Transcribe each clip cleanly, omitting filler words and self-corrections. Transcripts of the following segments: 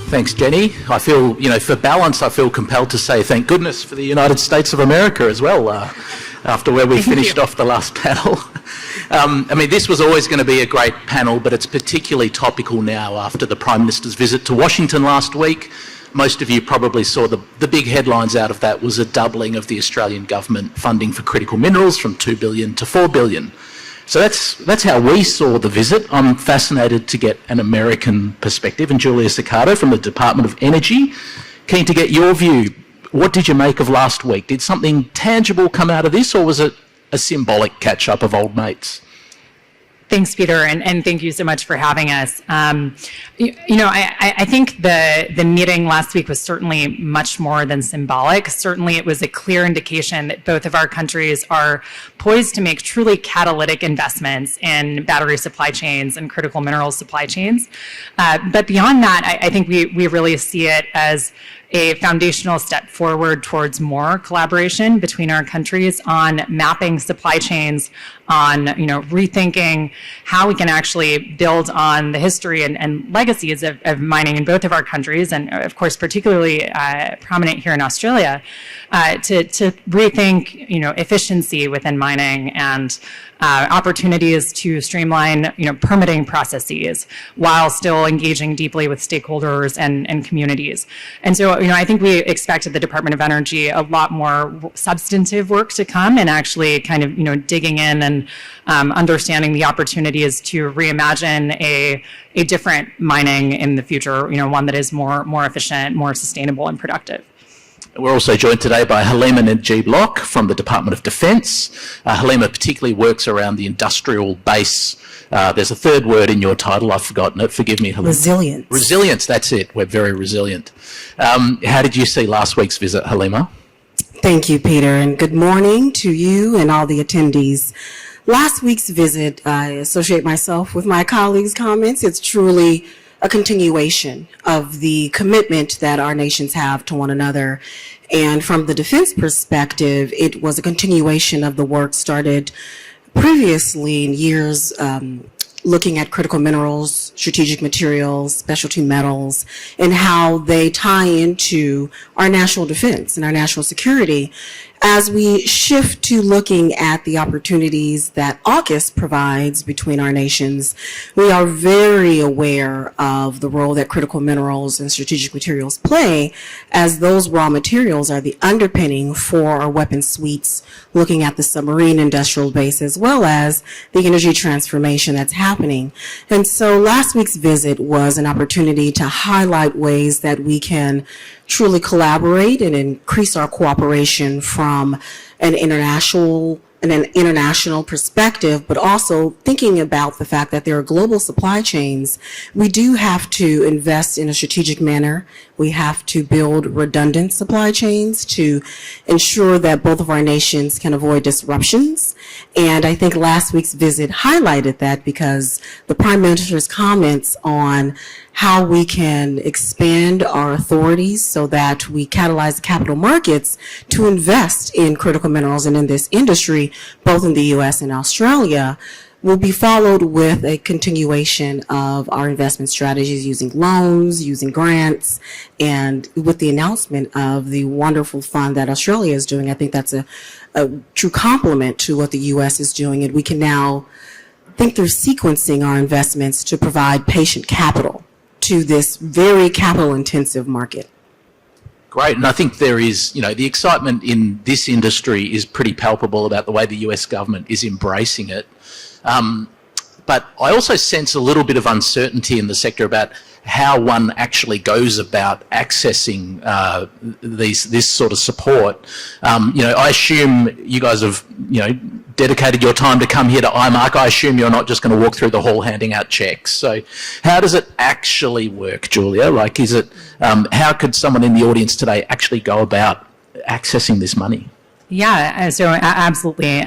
Thanks, Jenny. I feel, for balance, I feel compelled to say thank goodness for the United States of America as well, after where we finished off the last panel. This was always going to be a great panel, but it's particularly topical now after the Prime Minister's visit to Washington last week. Most of you probably saw the big headlines out of that was a doubling of the Australian government funding for critical minerals from $2 billion to $4 billion. So that's how we saw the visit. I'm fascinated to get an American perspective, and Giulia Siccardo from the Department of Energy, keen to get your view. What did you make of last week? Did something tangible come out of this, or was it a symbolic catch-up of old mates? Thanks, Peter, and thank you so much for having us. I think the meeting last week was certainly much more than symbolic. Certainly it was a clear indication that both of our countries are poised to make truly catalytic investments in battery supply chains and critical mineral supply chains. But beyond that, I think we really see it as a foundational step forward towards more collaboration between our countries on mapping supply chains, on rethinking how we can actually build on the history and legacies of mining in both of our countries, and of course particularly prominent here in Australia, to rethink efficiency within mining and opportunities to streamline permitting processes while still engaging deeply with stakeholders and communities. And so I think we expect at the Department of Energy a lot more substantive work to come, and actually kind of digging in and understanding the opportunities to reimagine a different mining in the future, one that is more efficient, more sustainable and productive. We're also joined today by Halimah Najieb-Locke from the Department of Defence. Halimah particularly works around the industrial base. There's a third word in your title, I've forgotten it, forgive me, Halimah. Resilience. Resilience, that's it, we're very resilient. How did you see last week's visit, Halimah? Thank you, Peter, and good morning to you and all the attendees. Last week's visit, I associate myself with my colleagues' comments. It's truly a continuation of the commitment that our nations have to one another. And from the defense perspective, it was a continuation of the work started previously in years looking at critical minerals, strategic materials, specialty metals, and how they tie into our national defense and our national security. As we shift to looking at the opportunities that AUKUS provides between our nations, we are very aware of the role that critical minerals and strategic materials play, as those raw materials are the underpinning for our weapon suites, looking at the submarine industrial base as well as the energy transformation that's happening. And so last week's visit was an opportunity to highlight ways that we can truly collaborate and increase our cooperation from an international perspective, but also thinking about the fact that there are global supply chains. We do have to invest in a strategic manner. We have to build redundant supply chains to ensure that both of our nations can avoid disruptions. And I think last week's visit highlighted that, because the Prime Minister's comments on how we can expand our authorities so that we catalyze the capital markets to invest in critical minerals and in this industry, both in the U.S. and Australia, will be followed with a continuation of our investment strategies using loans, using grants, and with the announcement of the wonderful fund that Australia is doing. I think that's a true complement to what the U.S. is doing, and we can now think through sequencing our investments to provide patient capital to this very capital-intensive market. Great, and I think there is, the excitement in this industry is pretty palpable about the way the US government is embracing it. But I also sense a little bit of uncertainty in the sector about how one actually goes about accessing this sort of support. I assume you guys have, dedicated your time to come here to IMARC. I assume you're not just going to walk through the hall handing out checks. So how does it actually work, Giulia? Like, is it, how could someone in the audience today actually go about accessing this money? Yeah, so absolutely.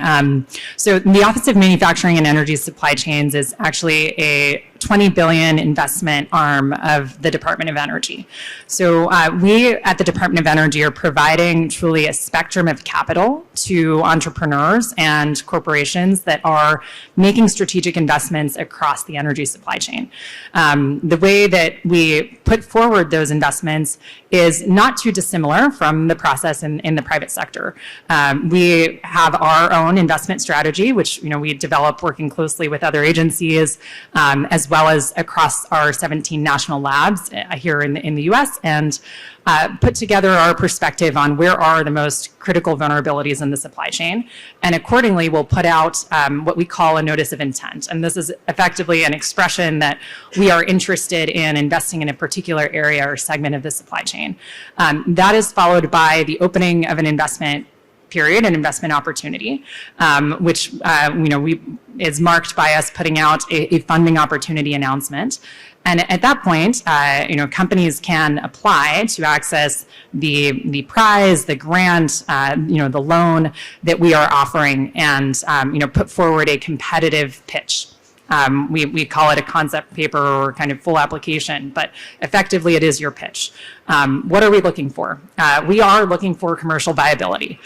So the Office of Manufacturing and Energy Supply Chains is actually a $20 billion investment arm of the Department of Energy. So we at the Department of Energy are providing truly a spectrum of capital to entrepreneurs and corporations that are making strategic investments across the energy supply chain. The way that we put forward those investments is not too dissimilar from the process in the private sector. We have our own investment strategy, which we develop working closely with other agencies, as well as across our 17 national labs here in the US, and put together our perspective on where are the most critical vulnerabilities in the supply chain. And accordingly, we'll put out what we call a notice of intent. And this is effectively an expression that we are interested in investing in a particular area or segment of the supply chain. That is followed by the opening of an investment period, an investment opportunity, which is marked by us putting out a funding opportunity announcement. And at that point, companies can apply to access the prize, the grant, the loan that we are offering, and put forward a competitive pitch. We call it a concept paper or kind of full application, but effectively it is your pitch. What are we looking for? We are looking for commercial viability.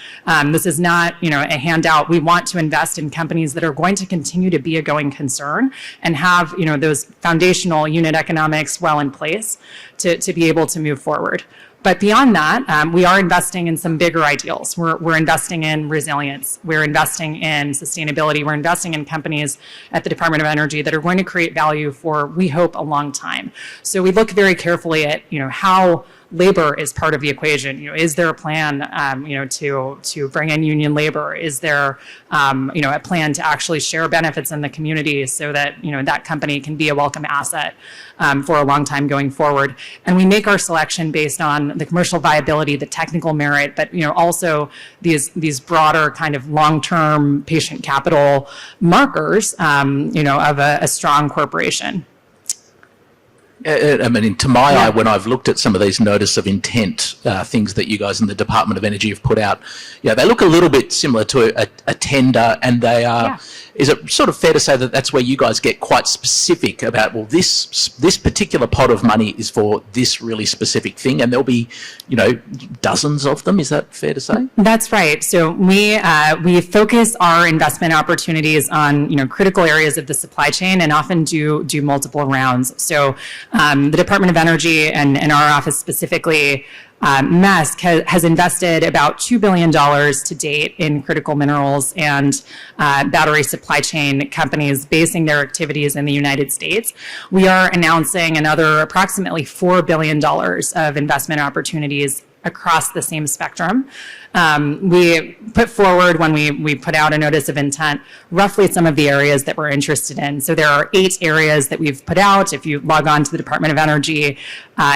This is not, a handout. We want to invest in companies that are going to continue to be a going concern and have, those foundational unit economics well in place to be able to move forward. But beyond that, we are investing in some bigger ideals. We're investing in resilience. We're investing in sustainability. We're investing in companies at the Department of Energy that are going to create value for, we hope, a long time. So we look very carefully at, how labor is part of the equation. Is there a plan, to bring in union labor? Is there, a plan to actually share benefits in the community so that, that company can be a welcome asset for a long time going forward? And we make our selection based on the commercial viability, the technical merit, but, also these broader kind of long-term patient capital markers, of a strong corporation. I mean, to my eye, when I've looked at some of these notice of intent things that you guys in the Department of Energy have put out, they look a little bit similar to a tender, and they are. Is it sort of fair to say that that's where you guys get quite specific about, well, this particular pot of money is for this really specific thing, and there'll be, dozens of them? Is that fair to say? That's right. So we focus our investment opportunities on critical areas of the supply chain, and often do multiple rounds. So the Department of Energy and our office specifically, MESC has invested about $2 billion to date in critical minerals and battery supply chain companies basing their activities in the United States. We are announcing another approximately $4 billion of investment opportunities across the same spectrum. We put forward, when we put out a notice of intent, roughly some of the areas that we're interested in. So there are 8 areas that we've put out. If you log on to the Department of Energy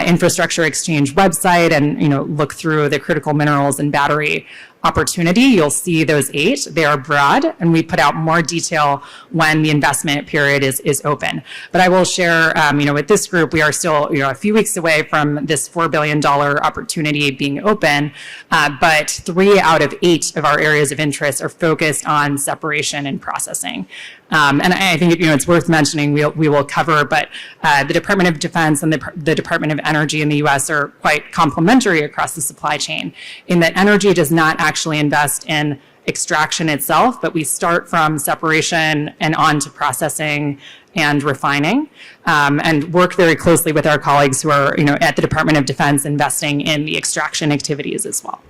Infrastructure Exchange website and look through the critical minerals and battery opportunity, you'll see those 8. They are broad, and we put out more detail when the investment period is open. But I will share, with this group, we are still, a few weeks away from this $4 billion opportunity being open, but 3 out of 8 of our areas of interest are focused on separation and processing. And I think it's worth mentioning, we will cover, but the Department of Defense and the Department of Energy in the U.S. are quite complementary across the supply chain, in that energy does not actually invest in extraction itself, but we start from separation and on to processing and refining, and work very closely with our colleagues who are at the Department of Defense investing in the extraction activities as well.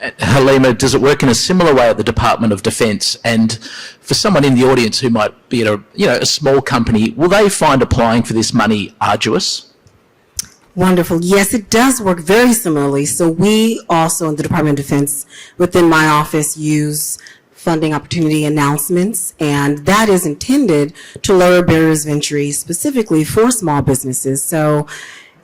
Halimah, does it work in a similar way at the Department of Defence? And for someone in the audience who might be at a small company, will they find applying for this money arduous? Wonderful. Yes, it does work very similarly. So we also in the Department of Defense, within my office, use funding opportunity announcements, and that is intended to lower barriers of entry specifically for small businesses. So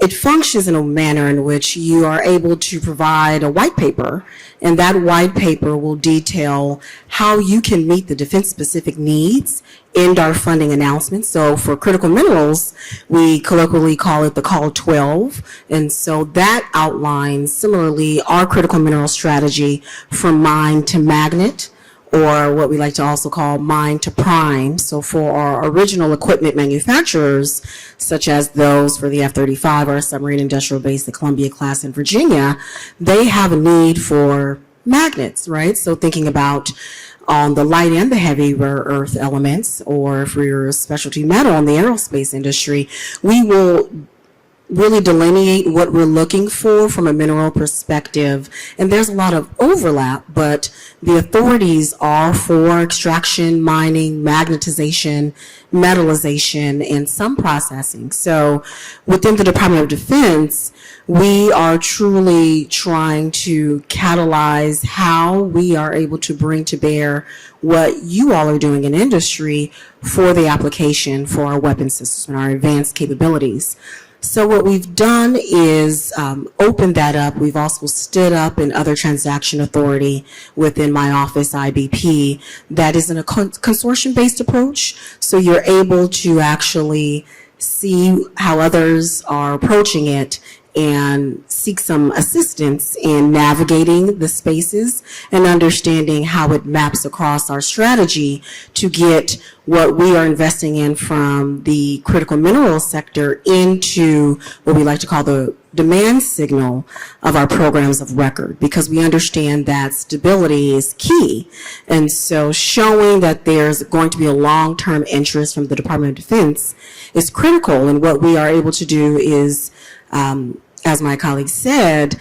it functions in a manner in which you are able to provide a white paper, and that white paper will detail how you can meet the defense-specific needs in our funding announcements. So for critical minerals, we colloquially call it the Call 12, and so that outlines similarly our critical mineral strategy from mine to magnet, or what we like to also call mine to prime. So for our original equipment manufacturers, such as those for the F-35 or submarine industrial base, the Columbia class in Virginia, they have a need for magnets, right? So thinking about on the light and the heavy rare earth elements, or for your specialty metal in the aerospace industry, we will really delineate what we're looking for from a mineral perspective. And there's a lot of overlap, but the authorities are for extraction, mining, magnetization, metallization, and some processing. So within the Department of Defense, we are truly trying to catalyze how we are able to bring to bear what you all are doing in industry for the application for our weapon systems and our advanced capabilities. So what we've done is opened that up. We've also stood up another transaction authority within my office, IBP, that is in a consortium-based approach. So you're able to actually see how others are approaching it and seek some assistance in navigating the spaces and understanding how it maps across our strategy to get what we are investing in from the critical minerals sector into what we like to call the demand signal of our programs of record, because we understand that stability is key. And so showing that there's going to be a long-term interest from the Department of Defense is critical. And what we are able to do is, as my colleague said,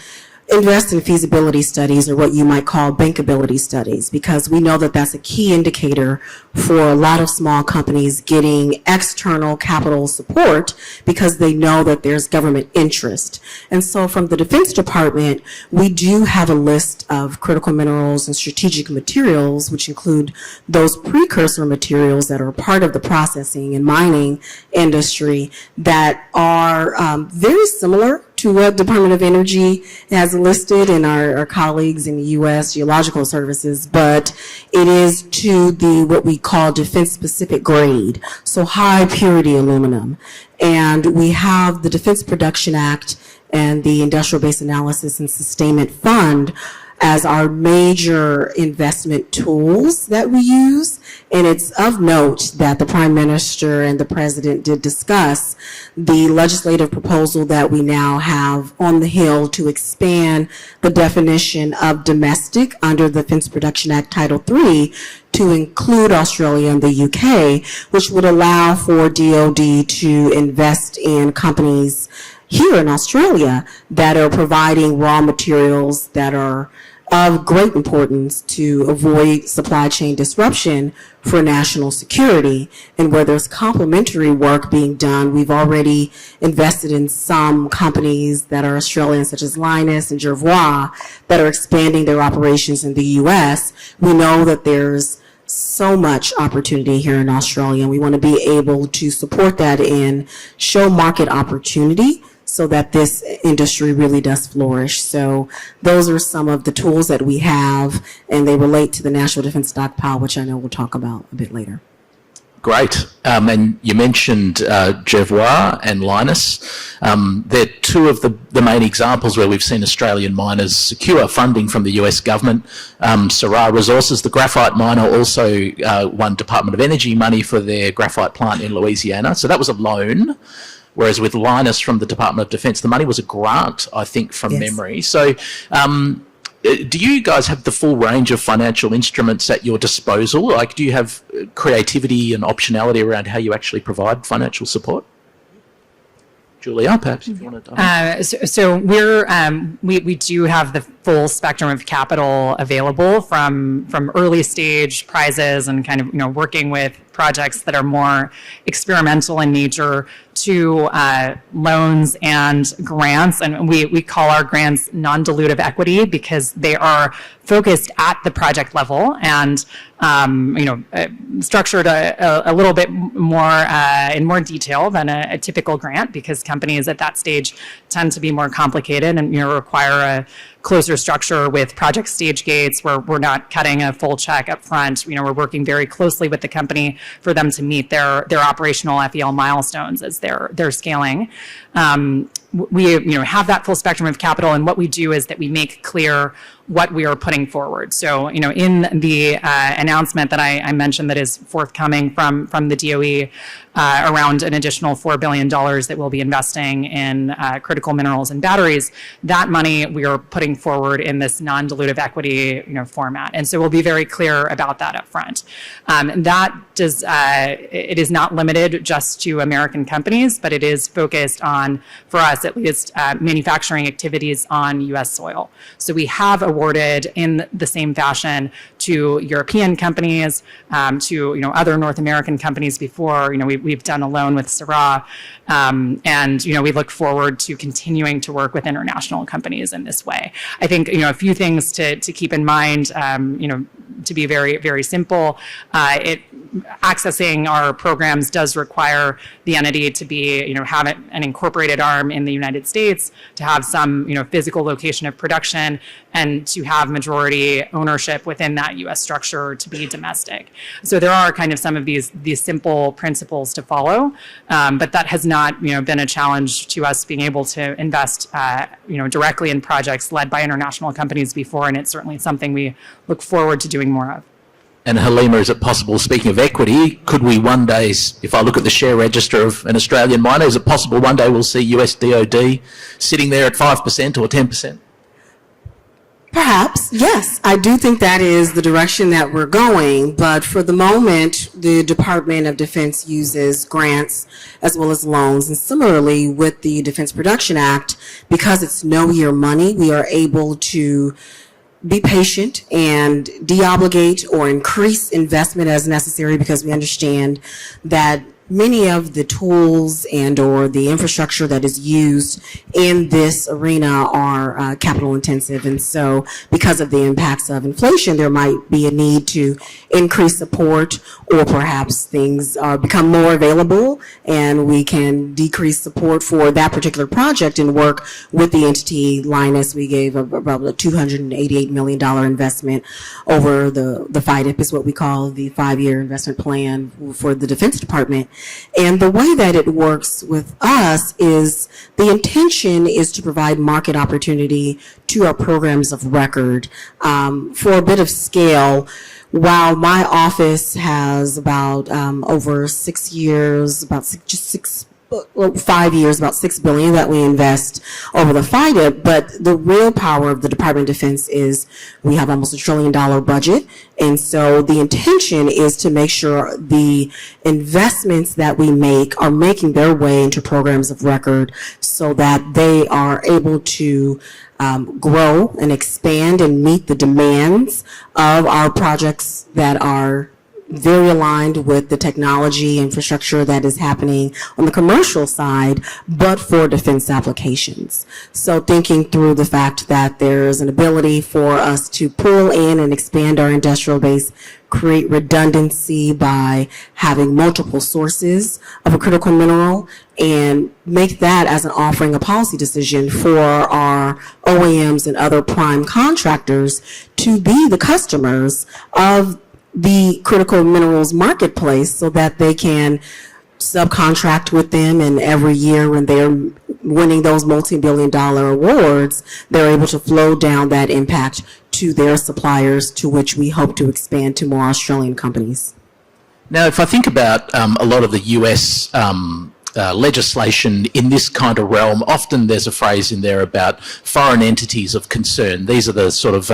invest in feasibility studies, or what you might call bankability studies, because we know that that's a key indicator for a lot of small companies getting external capital support because they know that there's government interest. And so from the Defense Department, we do have a list of critical minerals and strategic materials, which include those precursor materials that are part of the processing and mining industry that are very similar to what Department of Energy has listed and our colleagues in the U.S. Geological Services, but it is to the what we call defense-specific grade, so high purity aluminum. And we have the Defense Production Act and the Industrial Base Analysis and Sustainment Fund as our major investment tools that we use. And it's of note that the Prime Minister and the President did discuss the legislative proposal that we now have on the Hill to expand the definition of domestic under the Defense Production Act Title III to include Australia and the UK, which would allow for DoD to invest in companies here in Australia that are providing raw materials that are of great importance to avoid supply chain disruption for national security. And where there's complementary work being done, we've already invested in some companies that are Australian, such as Linus and Jervois, that are expanding their operations in the U.S. We know that there's so much opportunity here in Australia, and we want to be able to support that and show market opportunity so that this industry really does flourish. So those are some of the tools that we have, and they relate to the National Defense Stockpile, which I know we'll talk about a bit later. Great. And you mentioned Jervois and Linus. They're two of the main examples where we've seen Australian miners secure funding from the US government. Syrah Resources, the graphite miner, also won Department of Energy money for their graphite plant in Louisiana. So that was a loan. Whereas with Linus from the Department of Defense, the money was a grant, I think, from memory. So do you guys have the full range of financial instruments at your disposal? Like, do you have creativity and optionality around how you actually provide financial support? Giulia, perhaps if you want to. So we do have the full spectrum of capital available from early stage prizes and kind of working with projects that are more experimental in nature to loans and grants, and we call our grants non-dilutive equity because they are focused at the project level and structured a little bit more in more detail than a typical grant, because companies at that stage tend to be more complicated and require a closer structure with project stage gates where we're not cutting a full check up front. We're working very closely with the company for them to meet their operational FEL milestones as they're scaling. We have that full spectrum of capital, and what we do is that we make clear what we are putting forward. So, in the announcement that I mentioned that is forthcoming from the DOE around an additional $4 billion that we'll be investing in critical minerals and batteries, that money we are putting forward in this non-dilutive equity format. And so we'll be very clear about that up front. It is not limited just to American companies, but it is focused on, for us at least, manufacturing activities on U.S. soil. So we have awarded in the same fashion to European companies, to other North American companies before. We've done a loan with Syrah, and we look forward to continuing to work with international companies in this way. I think a few things to keep in mind. To be very, very simple, accessing our programs does require the entity to be, have an incorporated arm in the United States, to have some, physical location of production, and to have majority ownership within that U.S. structure to be domestic. So there are kind of some of these simple principles to follow, but that has not, been a challenge to us being able to invest, directly in projects led by international companies before, and it's certainly something we look forward to doing more of. And Halimah, is it possible, speaking of equity, could we one day, if I look at the share register of an Australian miner, is it possible one day we'll see US DOD sitting there at 5% or 10%? Perhaps, yes. I do think that is the direction that we're going, but for the moment, the Department of Defense uses grants as well as loans. And similarly, with the Defense Production Act, because it's no-year money, we are able to be patient and de-obligate or increase investment as necessary, because we understand that many of the tools and or the infrastructure that is used in this arena are capital intensive. And so because of the impacts of inflation, there might be a need to increase support, or perhaps things become more available and we can decrease support for that particular project and work with the entity. Linus, we gave about a $288 million investment over the FIDIP, is what we call the 5-year investment plan for the Defense Department. And the way that it works with us is the intention is to provide market opportunity to our programs of record. For a bit of scale, while my office has about over 6 years, about 5 years, about $6 billion that we invest over the FIDIP, but the real power of the Department of Defense is we have almost $1 trillion budget. And so the intention is to make sure the investments that we make are making their way into programs of record so that they are able to grow and expand and meet the demands of our projects that are very aligned with the technology infrastructure that is happening on the commercial side, but for defense applications. So thinking through the fact that there's an ability for us to pull in and expand our industrial base, create redundancy by having multiple sources of a critical mineral, and make that as an offering, a policy decision for our OEMs and other prime contractors to be the customers of the critical minerals marketplace, so that they can subcontract with them, and every year when they're winning those multi-billion-dollar awards, they're able to flow down that impact to their suppliers, to which we hope to expand to more Australian companies. Now, if I think about a lot of the US legislation in this kind of realm, often there's a phrase in there about foreign entities of concern. These are the sort of,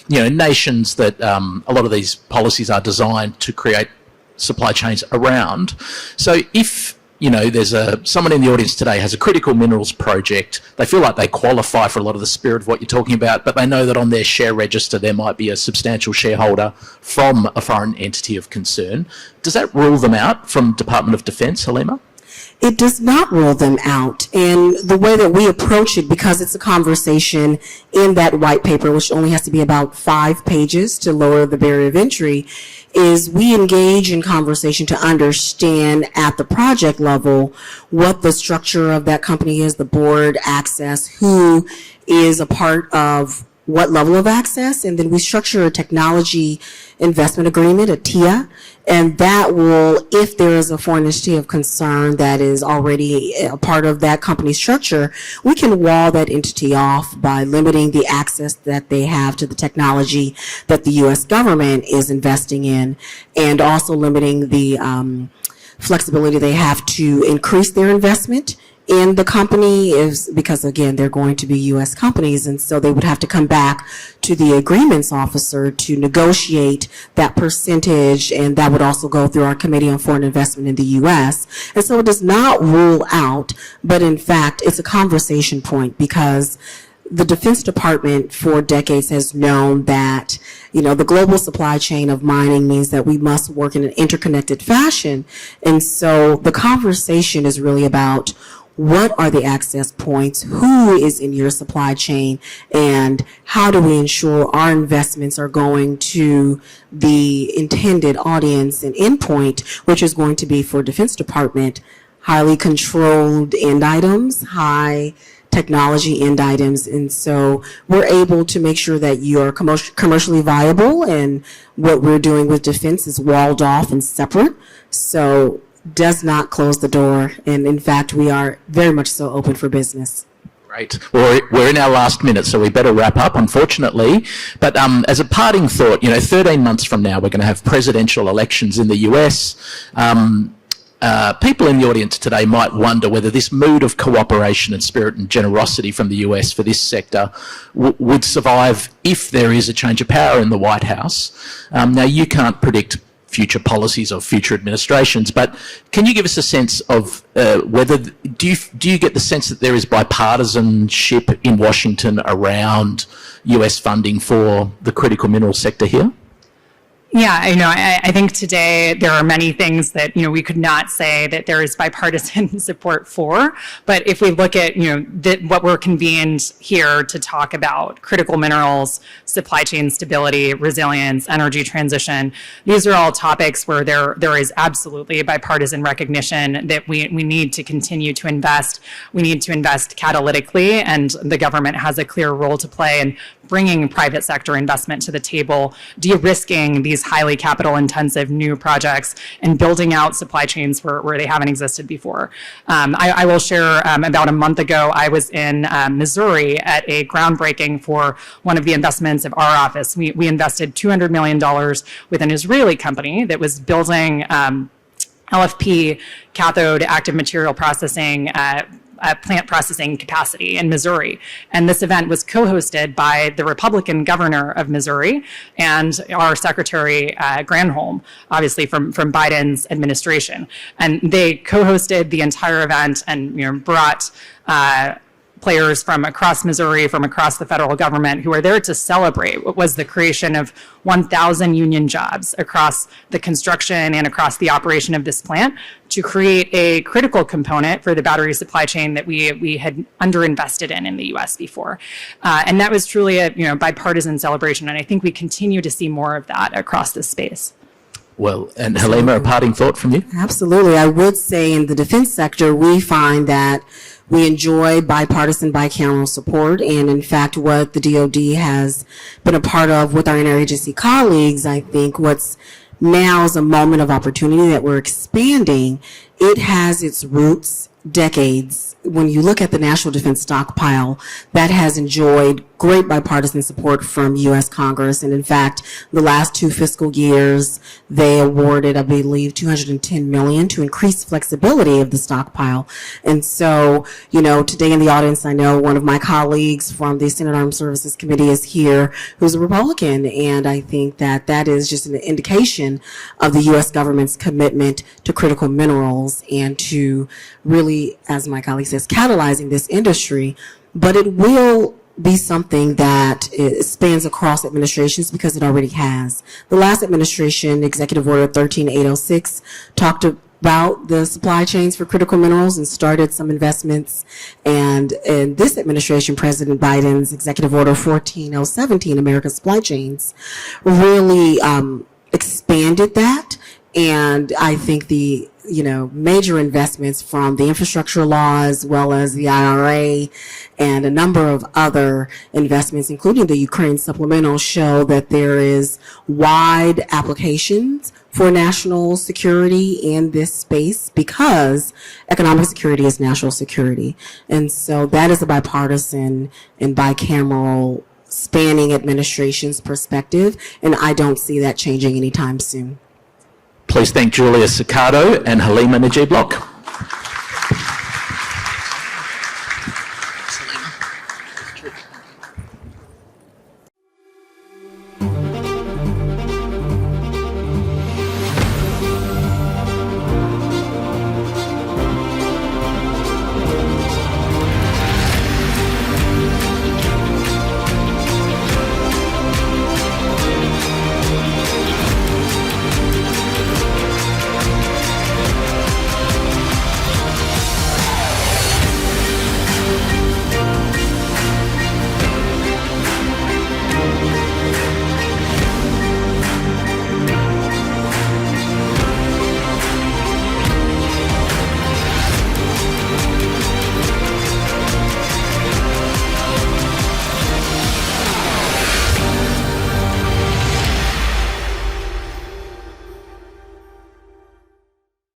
nations that a lot of these policies are designed to create supply chains around. So if, there's someone in the audience today has a critical minerals project, they feel like they qualify for a lot of the spirit of what you're talking about, but they know that on their share register there might be a substantial shareholder from a foreign entity of concern. Does that rule them out from Department of Defense, Halimah? It does not rule them out. And the way that we approach it, because it's a conversation in that white paper, which only has to be about 5 pages to lower the barrier of entry, is we engage in conversation to understand at the project level what the structure of that company is, the board access, who is a part of what level of access, and then we structure a technology investment agreement, a TIA, and that will, if there is a foreign entity of concern that is already a part of that company structure, we can wall that entity off by limiting the access that they have to the technology that the U.S. government is investing in, and also limiting the flexibility they have to increase their investment in the company, is because, again, they're going to be U.S. companies, and so they would have to come back to the agreements officer to negotiate that percentage, and that would also go through our Committee on Foreign Investment in the U.S. And so it does not rule out, but in fact, it's a conversation point, because the Defense Department for decades has known that, the global supply chain of mining means that we must work in an interconnected fashion. And so the conversation is really about, what are the access points, who is in your supply chain, and how do we ensure our investments are going to the intended audience and endpoint, which is going to be for Defense Department, highly controlled end items, high technology end items. And so we're able to make sure that you are commercially viable, and what we're doing with defense is walled off and separate. So does not close the door, and in fact, we are very much so open for business. Great. Well, we're in our last minute, so we better wrap up, unfortunately. But as a parting thought, 13 months from now, we're going to have presidential elections in the US. People in the audience today might wonder whether this mood of cooperation and spirit and generosity from the US for this sector would survive if there is a change of power in the White House. Now, you can't predict future policies of future administrations, but can you give us a sense of whether, do you get the sense that there is bipartisanship in Washington around US funding for the critical mineral sector here? Yeah, I think today there are many things that, we could not say that there is bipartisan support for. But if we look at, what we're convened here to talk about, critical minerals, supply chain stability, resilience, energy transition, these are all topics where there is absolutely a bipartisan recognition that we need to continue to invest. We need to invest catalytically, and the government has a clear role to play in bringing private sector investment to the table, de-risking these highly capital intensive new projects, and building out supply chains where they haven't existed before. I will share, about a month ago, I was in Missouri at a groundbreaking for one of the investments of our office. We invested $200 million with an Israeli company that was building LFP, cathode active material processing, plant processing capacity in Missouri. And this event was co-hosted by the Republican governor of Missouri and our Secretary Granholm, obviously from Biden's administration. And they co-hosted the entire event and brought players from across Missouri, from across the federal government, who are there to celebrate what was the creation of 1,000 union jobs across the construction and across the operation of this plant, to create a critical component for the battery supply chain that we had underinvested in the U.S. before. And that was truly a bipartisan celebration, and I think we continue to see more of that across this space. Well, and Halimah, a parting thought from you? Absolutely. I would say in the defense sector, we find that we enjoy bipartisan, bicameral support, and in fact, what the DoD has been a part of with our interagency colleagues, I think what's now is a moment of opportunity that we're expanding. It has its roots decades. When you look at the National Defense Stockpile, that has enjoyed great bipartisan support from U.S. Congress. And in fact, the last 2 fiscal years, they awarded, I believe, $210 million to increase flexibility of the stockpile. And so, today in the audience, I know one of my colleagues from the Senate Armed Services Committee is here, who's a Republican. And I think that that is just an indication of the U.S. government's commitment to critical minerals and to really, as my colleague says, catalyzing this industry. But it will be something that spans across administrations, because it already has. The last administration, Executive Order 13806, talked about the supply chains for critical minerals and started some investments. And in this administration, President Biden's Executive Order 14017, America's Supply Chains, really expanded that. And I think the major investments from the infrastructure law as well as the IRA and a number of other investments, including the Ukraine supplemental, show that there is wide applications for national security in this space because economic security is national security. And so that is a bipartisan and bicameral spanning administration's perspective, and I don't see that changing anytime soon. Please thank Giulia Siccardo and Halimah Najieb-Locke.